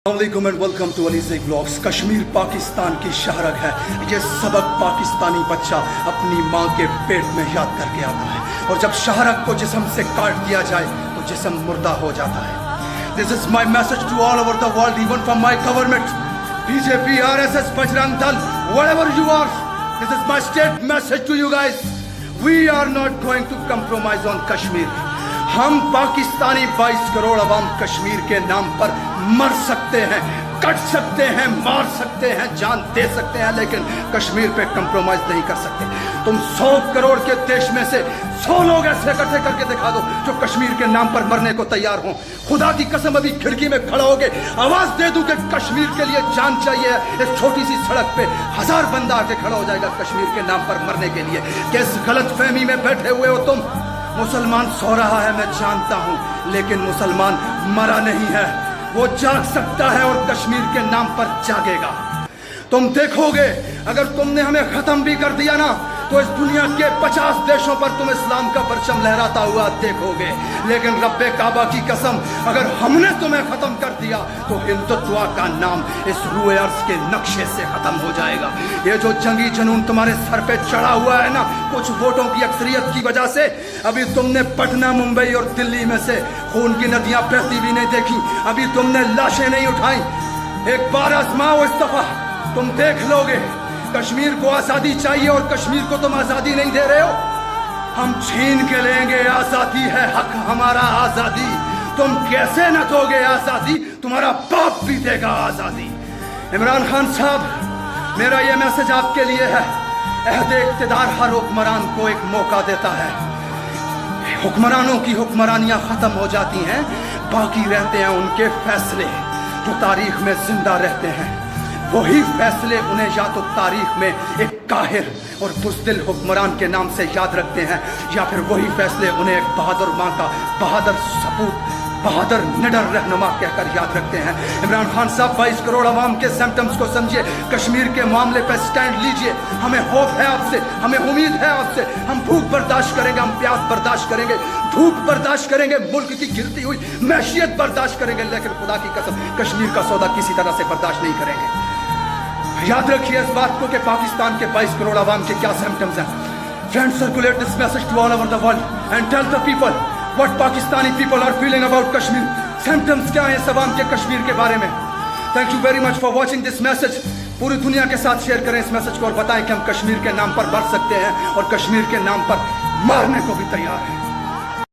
अस्सलामुअलैकुम and welcome to Ali Zack vlogs. Kashmir Pakistan की शहरग है। ये सबक पाकिस्तानी बच्चा अपनी माँ के पेट में याद करके आता है, और जब शहरग को जिस्म से काट दिया जाए तो जिस्म मुर्दा हो जाता है। This is my message to all over the world, even from my government, BJP, RSS, Bajrang Dal, whatever you are, this is my state message to you guys. We are not going to compromise on Kashmir. हम पाकिस्तानी 22 करोड़ अवाम कश्मीर के नाम पर मर सकते हैं, cut सकते हैं, मार सकते हैं, जान दे सकते हैं, लेकिन कश्मीर पे कंप्रोमाइज नहीं कर सकते। तुम 100 करोड़ के देश में से 100 लोग ऐसे इकट्ठे करके दिखा दो जो कश्मीर के नाम पर मरने को तैयार हों। खुदा की कसम, अभी खिड़की में खड़ा होके आवाज दे दूं कि कश्मीर के लिए जान चाहिए, इस छोटी सी सड़क पे 1000 बंदा आके खड़ा हो जाएगा कश्मीर के नाम पर मरने के लिए। किस गलत फहमी में बैठे हुए हो तुम? मुसलमान सो रहा है मैं जानता हूं, लेकिन मुसलमान मरा नहीं है, वो जाग सकता है और कश्मीर के नाम पर जागेगा। तुम देखोगे, अगर तुमने हमें खत्म भी कर दिया ना, तो इस दुनिया के 50 देशों पर तुम इस्लाम का परचम लहराता हुआ देखोगे, लेकिन रब्बे काबा की कसम, अगर हमने तुम्हें खत्म कर दिया तो हिंदुत्व का नाम इस रूए अर्ज के नक्शे से खत्म हो जाएगा। ये जो जंगी जुनून तुम्हारे सर पे चढ़ा हुआ है ना, कुछ वोटों की अक्सरियत की वजह से, अभी तुमने पटना, मुंबई और दिल्ली में से खून की नदियां बहती भी नहीं देखी, अभी तुमने लाशें नहीं उठाई। एक बार आजमाओ, इस दफा तुम देख लोगे। कश्मीर को आजादी चाहिए और कश्मीर को तुम आजादी नहीं दे रहे हो। हम छीन के लेंगे आजादी, है हक हमारा आजादी। तुम कैसे न दोगे आजादी, तुम्हारा बाप भी देगा आजादी। इमरान खान साहब, मेरा यह मैसेज आपके लिए है। अहदे इक़्तिदार हर हुक्मरान को एक मौका देता है। हुक्मरानों की हुक्मरानियां खत्म हो जाती हैं, बाकी रहते हैं उनके फैसले जो तारीख में जिंदा रहते हैं। वही फैसले उन्हें या तो तारीख में एक काहिर और बुज़दिल हुक्मरान के नाम से याद रखते हैं, या फिर वही फैसले उन्हें एक बहादुर माँ का बहादुर सपूत, बहादुर निडर रहनुमा कहकर याद रखते हैं। इमरान खान साहब, 22 करोड़ अवाम के सिम्टम्स को समझिए, कश्मीर के मामले पर स्टैंड लीजिए। हमें होप है आपसे, हमें उम्मीद है आपसे। हम भूख बर्दाश्त करेंगे, हम प्यास बर्दाश्त करेंगे, धूप बर्दाश्त करेंगे, मुल्क की गिरती हुई मैशियत बर्दाश्त करेंगे, लेकिन खुदा की कसम कश्मीर का सौदा किसी तरह से बर्दाश्त नहीं करेंगे। याद रखिए इस बात को कि पाकिस्तान के 22 करोड़ अवाम के क्या सिम्टम्स हैं। Friends, circulate this message to all over the world and tell the people what Pakistani people are feeling about Kashmir. Symptoms क्या हैं इस अवाम के कश्मीर के बारे में। Thank you very much for watching this message. पूरी दुनिया के साथ शेयर करें इस मैसेज को और बताएं कि हम कश्मीर के नाम पर मर सकते हैं और कश्मीर के नाम पर मारने को भी तैयार हैं।